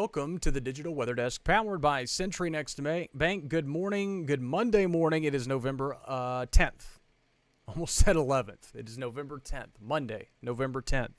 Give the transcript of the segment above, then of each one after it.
welcome to the Digital Weather Desk, powered by Century Next Bank. Good morning, good Monday morning. It is November 10th. Almost said 11th. It is November 10th, Monday, November 10th.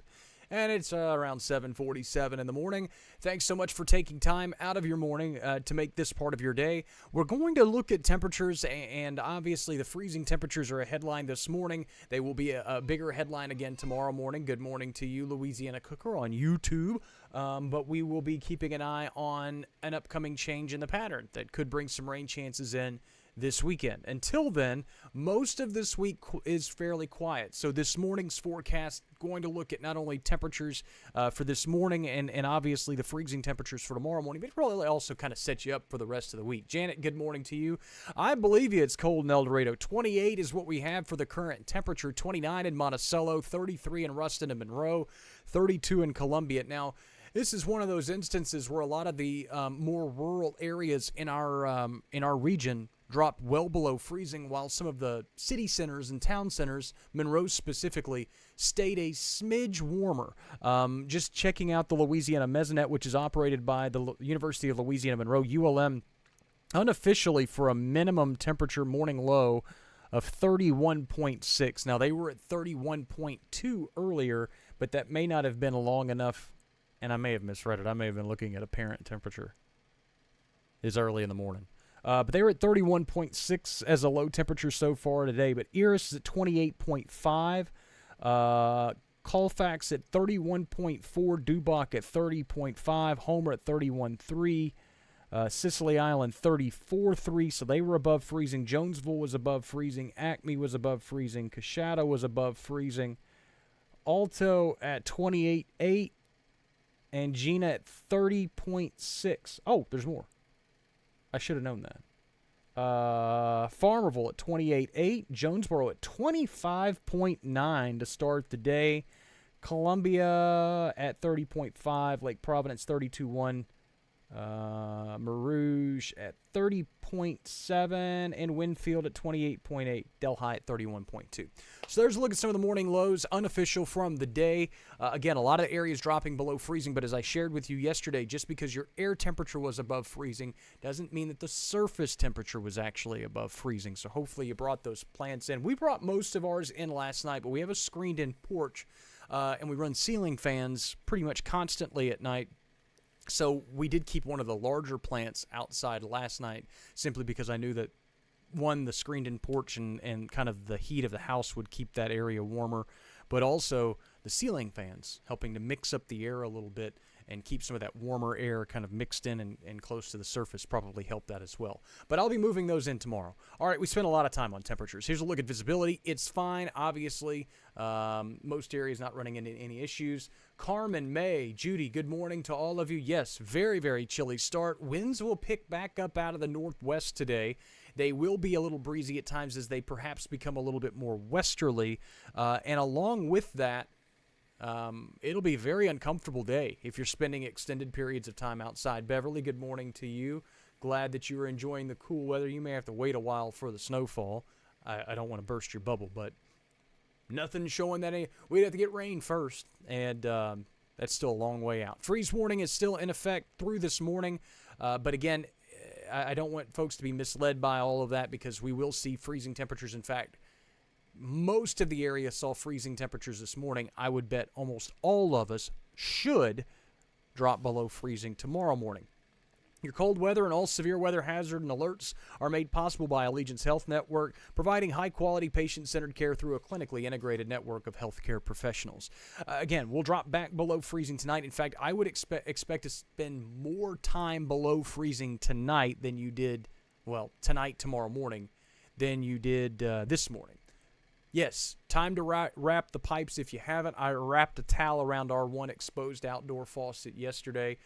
And it's around 7:47 in the morning. Thanks so much for taking time out of your morning to make this part of your day. We're going to look at temperatures, and obviously the freezing temperatures are a headline this morning. They will be a bigger headline again tomorrow morning. Good morning to you, Louisiana Cooker, on YouTube. But we will be keeping an eye on an upcoming change in the pattern that could bring some rain chances in this weekend. Until then, most of this week is fairly quiet. So this morning's forecast going to look at not only temperatures for this morning and obviously the freezing temperatures for tomorrow morning, but probably also kind of set you up for the rest of the week. Janet, good morning to you. I believe you it's cold in El Dorado. 28 is what we have for the current temperature. 29 in Monticello, 33 in Ruston and Monroe, 32 in Columbia. Now, this is one of those instances where a lot of the more rural areas in our region dropped well below freezing, while some of the city centers and town centers, Monroe specifically, stayed a smidge warmer. Just checking out the Louisiana Mesonet, which is operated by the University of Louisiana Monroe, ULM, unofficially for a minimum temperature morning low of 31.6. Now, they were at 31.2 earlier, but that may not have been long enough, and I may have misread it. I may have been looking at apparent temperature. It's early in the morning. But they were at 31.6 as a low temperature so far today. But Eris is at 28.5. Colfax at 31.4. Dubach at 30.5. Homer at 31.3. Sicily Island 34.3. So they were above freezing. Jonesville was above freezing. Acme was above freezing. Coshada was above freezing. Alto at 28.8. And Gina at 30.6. Oh, there's more. I should have known that. Farmerville at 28.8. Jonesboro at 25.9 to start the day. Columbia at 30.5. Lake Providence 32.1. Marouge at 30.7. And Winfield at 28.8. Delhi at 31.2. So there's a look at some of the morning lows, unofficial from the day. Again, a lot of areas dropping below freezing, but as I shared with you yesterday, just because your air temperature was above freezing doesn't mean that the surface temperature was actually above freezing. So hopefully you brought those plants in. We brought most of ours in last night, but we have a screened-in porch, and we run ceiling fans pretty much constantly at night. So we did keep one of the larger plants outside last night simply because I knew that, one, the screened-in porch and kind of the heat of the house would keep that area warmer, but also the ceiling fans helping to mix up the air a little bit and keep some of that warmer air kind of mixed in and close to the surface probably help that as well. But I'll be moving those in tomorrow. All right, we spent a lot of time on temperatures. Here's a look at visibility. It's fine, obviously. Most areas not running into any issues. Carmen, May, Judy, good morning to all of you. Yes, very, very chilly start. Winds will pick back up out of the northwest today. They will be a little breezy at times as they perhaps become a little bit more westerly. And along with that, it'll be a very uncomfortable day if you're spending extended periods of time outside. Beverly, good morning to you. Glad that you are enjoying the cool weather. You may have to wait a while for the snowfall. I don't want to burst your bubble, but nothing showing that we'd have to get rain first, and that's still a long way out. Freeze warning is still in effect through this morning, but again, I don't want folks to be misled by all of that because we will see freezing temperatures. In fact, most of the area saw freezing temperatures this morning. I would bet almost all of us should drop below freezing tomorrow morning. Your cold weather and all severe weather hazard and alerts are made possible by Allegiance Health Network, providing high-quality, patient-centered care through a clinically integrated network of healthcare professionals. Again, we'll drop back below freezing tonight. In fact, I would expect to spend more time below freezing tonight than you did, well, tonight, tomorrow morning, than you did this morning. Yes, time to wrap the pipes if you haven't. I wrapped a towel around our one exposed outdoor faucet yesterday.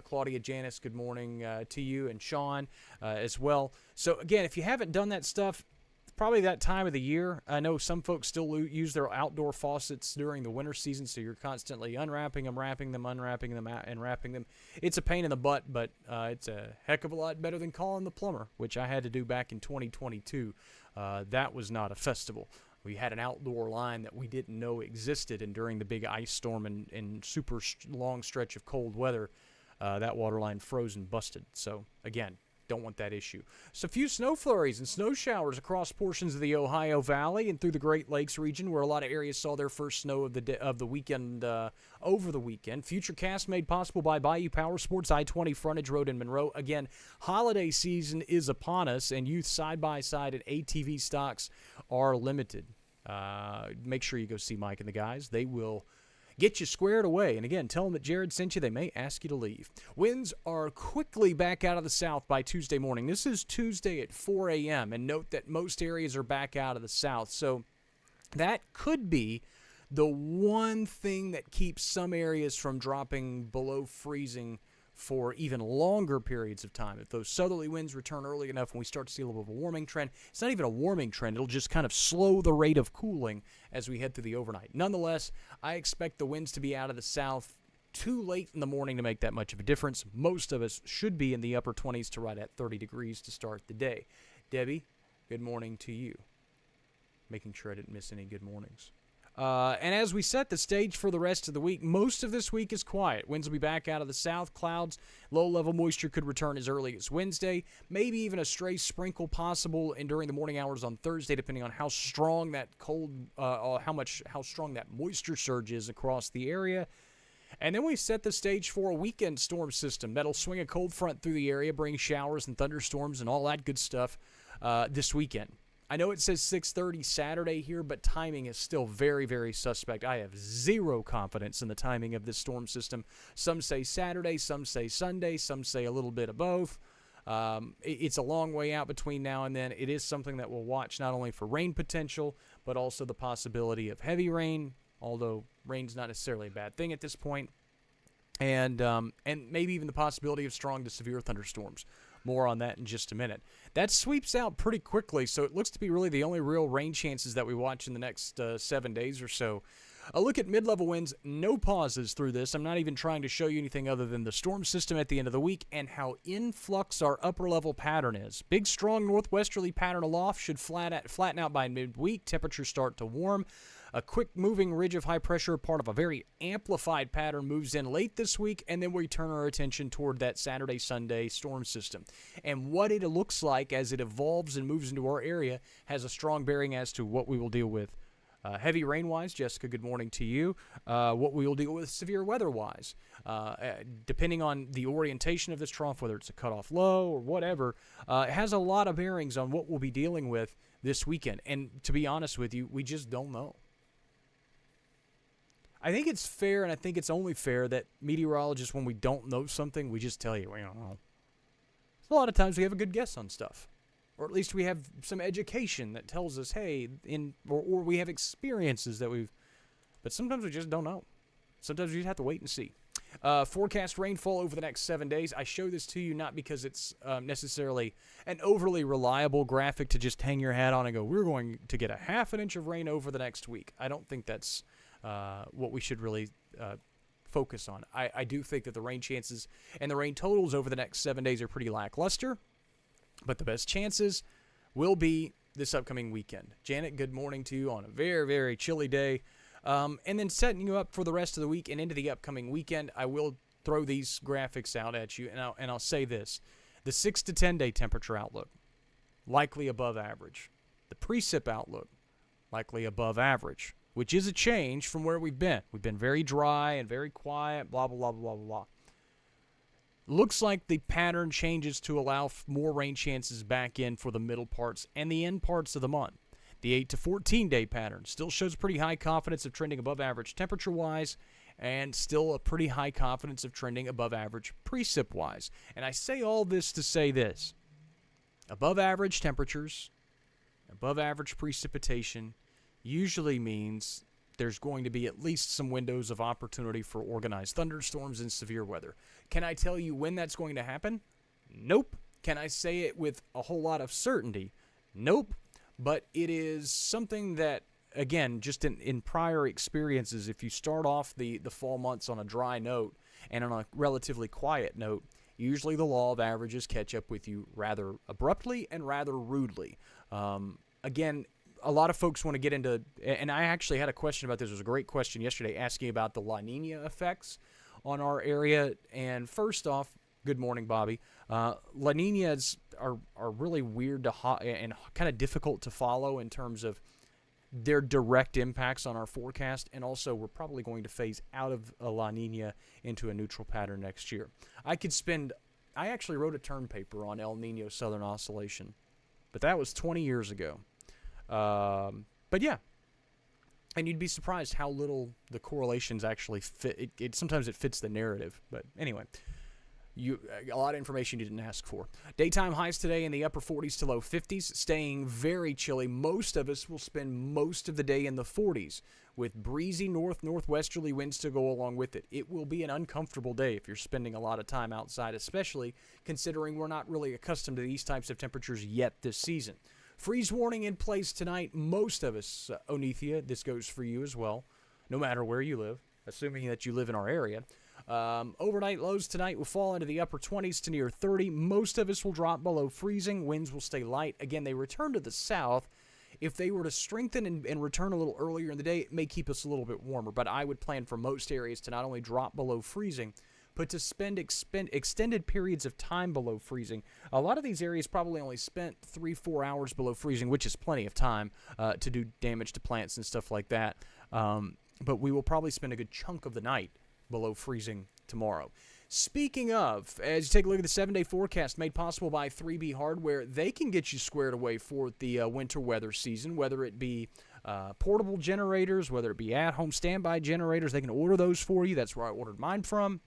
Claudia, Janice, good morning to you, and Sean as well. So, again, if you haven't done that stuff, it's probably that time of the year. I know some folks still use their outdoor faucets during the winter season, so you're constantly unwrapping them, wrapping them, unwrapping them, and wrapping them. It's a pain in the butt, but it's a heck of a lot better than calling the plumber, which I had to do back in 2022. That was not a festival. We had an outdoor line that we didn't know existed, and during the big ice storm and super long stretch of cold weather, that water line froze and busted. So, again, don't want that issue. So, a few snow flurries and snow showers across portions of the Ohio Valley and through the Great Lakes region, where a lot of areas saw their first snow of the weekend over the weekend. Futurecast made possible by Bayou Power Sports, I-20 Frontage Road in Monroe. Again, holiday season is upon us, and youth side-by-side and ATV stocks are limited. Make sure you go see Mike and the guys. They will get you squared away. And again, tell them that Jared sent you. They may ask you to leave. Winds are quickly back out of the south by Tuesday morning. This is Tuesday at 4 a.m. And note that most areas are back out of the south. So that could be the one thing that keeps some areas from dropping below freezing for even longer periods of time. If those southerly winds return early enough and we start to see a little bit of a warming trend, it's not even a warming trend. It'll just kind of slow the rate of cooling as we head through the overnight. Nonetheless, I expect the winds to be out of the south too late in the morning to make that much of a difference. Most of us should be in the upper 20s to right at 30 degrees to start the day. Debbie, good morning to you. Making sure I didn't miss any good mornings. And as we set the stage for the rest of the week, most of this week is quiet. Winds will be back out of the south. Clouds, low-level moisture could return as early as Wednesday. Maybe even a stray sprinkle possible and during the morning hours on Thursday, depending on how strong that how strong that moisture surge is across the area. And then we set the stage for a weekend storm system that'll swing a cold front through the area, bring showers and thunderstorms and all that good stuff this weekend. I know it says 6:30 Saturday here, but timing is still very, very suspect. I have zero confidence in the timing of this storm system. Some say Saturday, some say Sunday, some say a little bit of both. It's a long way out between now and then. It is something that we'll watch not only for rain potential, but also the possibility of heavy rain, although rain's not necessarily a bad thing at this point, and maybe even the possibility of strong to severe thunderstorms. More on that in just a minute. That sweeps out pretty quickly, so it looks to be really the only real rain chances that we watch in the next 7 days or so. A look at mid-level winds, no pauses through this. I'm not even trying to show you anything other than the storm system at the end of the week and how in flux our upper-level pattern is. Big, strong northwesterly pattern aloft should flatten out by midweek. Temperatures start to warm. A quick-moving ridge of high pressure, part of a very amplified pattern, moves in late this week, and then we turn our attention toward that Saturday-Sunday storm system. And what it looks like as it evolves and moves into our area has a strong bearing as to what we will deal with. Heavy rain-wise, Jessica, good morning to you. What we will deal with severe weather-wise. Depending on the orientation of this trough, whether it's a cutoff low or whatever, it has a lot of bearings on what we'll be dealing with this weekend. And to be honest with you, we just don't know. I think it's fair, and I think it's only fair that meteorologists, when we don't know something, we just tell you, we don't know. A lot of times we have a good guess on stuff. Or at least we have some education that tells us, hey, or we have experiences that but sometimes we just don't know. Sometimes we just have to wait and see. Forecast rainfall over the next 7 days. I show this to you not because it's necessarily an overly reliable graphic to just hang your hat on and go, we're going to get a half an inch of rain over the next week. I don't think that's what we should really focus on. I do think that the rain chances and the rain totals over the next 7 days are pretty lackluster, but the best chances will be this upcoming weekend. Janet, good morning to you on a very, very chilly day. And then setting you up for the rest of the week and into the upcoming weekend, I will throw these graphics out at you, and I'll say this. The 6 to 10 day temperature outlook, likely above average. The precip outlook, likely above average, which is a change from where we've been. We've been very dry and very quiet, blah, blah, blah, blah, blah, blah. Looks like the pattern changes to allow more rain chances back in for the middle parts and the end parts of the month. The 8 to 14 day pattern still shows pretty high confidence of trending above average temperature-wise, and still a pretty high confidence of trending above average precip-wise. And I say all this to say this. Above average temperatures, above average precipitation, usually means there's going to be at least some windows of opportunity for organized thunderstorms and severe weather. Can I tell you when that's going to happen? Nope. Can I say it with a whole lot of certainty? Nope. But it is something that, again, just in prior experiences, if you start off the fall months on a dry note and on a relatively quiet note, usually the law of averages catch up with you rather abruptly and rather rudely. Again, a lot of folks want to get into, and I actually had a question about this. It was a great question yesterday asking about the La Nina effects on our area. And first off, good morning, Bobby. La Niñas are really weird and kind of difficult to follow in terms of their direct impacts on our forecast, and also we're probably going to phase out of a La Nina into a neutral pattern next year. I actually wrote a term paper on El Nino Southern Oscillation, but that was 20 years ago. But yeah, and you'd be surprised how little the correlations actually fit. Sometimes it fits the narrative, but anyway. A lot of information you didn't ask for. Daytime highs today in the upper 40s to low 50s, staying very chilly. Most of us will spend most of the day in the 40s with breezy northwesterly winds to go along with it. It will be an uncomfortable day if you're spending a lot of time outside, especially considering we're not really accustomed to these types of temperatures yet this season. Freeze warning in place tonight. Most of us, Onethia, this goes for you as well, no matter where you live, assuming that you live in our area. Overnight lows tonight will fall into the upper 20s to near 30. Most of us will drop below freezing. Winds will stay light. Again, they return to the south. If they were to strengthen and return a little earlier in the day, it may keep us a little bit warmer. But I would plan for most areas to not only drop below freezing, but to spend extended periods of time below freezing. A lot of these areas probably only spent 3-4 hours below freezing, which is plenty of time to do damage to plants and stuff like that. But we will probably spend a good chunk of the night below freezing tomorrow. Speaking of, as you take a look at the 7-day forecast made possible by 3B Hardware, they can get you squared away for the winter weather season, whether it be portable generators, whether it be at-home standby generators. They can order those for you. That's where I ordered mine from.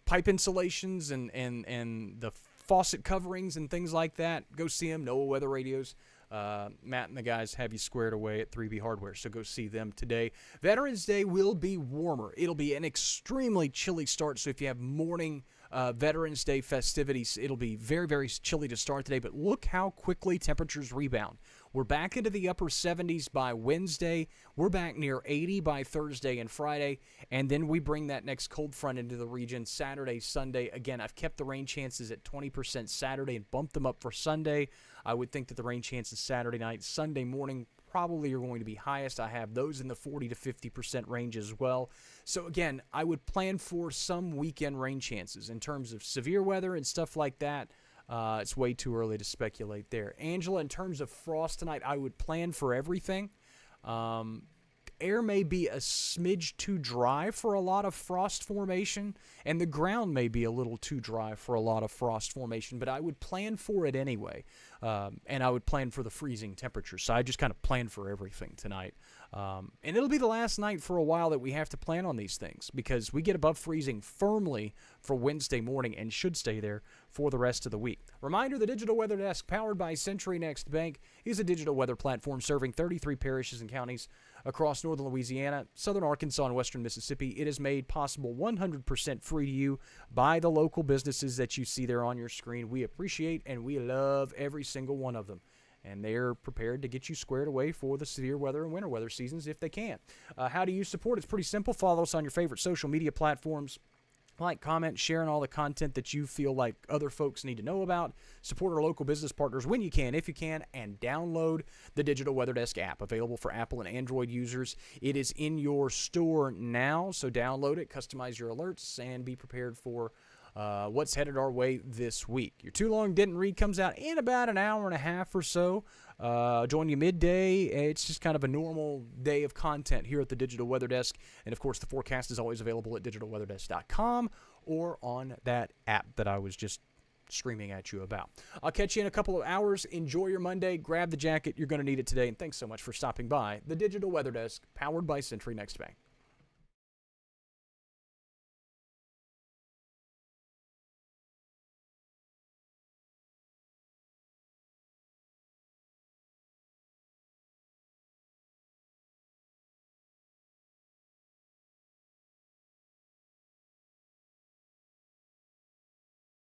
Pipe insulations and the faucet coverings and things like that. Go see them. NOAA Weather Radios. Matt and the guys have you squared away at 3B Hardware, so go see them today. Veterans Day will be warmer. It'll be an extremely chilly start, so if you have morning Veterans Day festivities, it'll be very, very chilly to start today, but look how quickly temperatures rebound. We're back into the upper 70s by Wednesday. We're back near 80 by Thursday and Friday, and then we bring that next cold front into the region Saturday, Sunday. Again, I've kept the rain chances at 20% Saturday and bumped them up for Sunday. I would think that the rain chances Saturday night, Sunday morning probably are going to be highest. I have those in the 40 to 50% range as well. So again, I would plan for some weekend rain chances. In terms of severe weather and stuff like that, it's way too early to speculate there. Angela, in terms of frost tonight, I would plan for everything. Air may be a smidge too dry for a lot of frost formation, and the ground may be a little too dry for a lot of frost formation, but I would plan for it anyway, and I would plan for the freezing temperatures. So I just kind of plan for everything tonight. And it'll be the last night for a while that we have to plan on these things, because we get above freezing firmly for Wednesday morning and should stay there for the rest of the week. Reminder, the Digital Weather Desk, powered by Century Next Bank, is a digital weather platform serving 33 parishes and counties across northern Louisiana, southern Arkansas, and western Mississippi. It is made possible 100% free to you by the local businesses that you see there on your screen. We appreciate and we love every single one of them, and they're prepared to get you squared away for the severe weather and winter weather seasons if they can. How do you support? It's pretty simple. Follow us on your favorite social media platforms. Like, comment, sharing all the content that you feel like other folks need to know about. Support our local business partners when you can, if you can, and download the Digital Weather Desk app, available for Apple and Android users. It is in your store now, so download it, customize your alerts, and be prepared for what's headed our way this week. Your Too Long Didn't Read comes out in about an hour and a half or so. Join you midday. It's just kind of a normal day of content here at the Digital Weather Desk. And, of course, the forecast is always available at digitalweatherdesk.com or on that app that I was just screaming at you about. I'll catch you in a couple of hours. Enjoy your Monday. Grab the jacket. You're going to need it today. And thanks so much for stopping by the Digital Weather Desk, powered by Century Next Bank.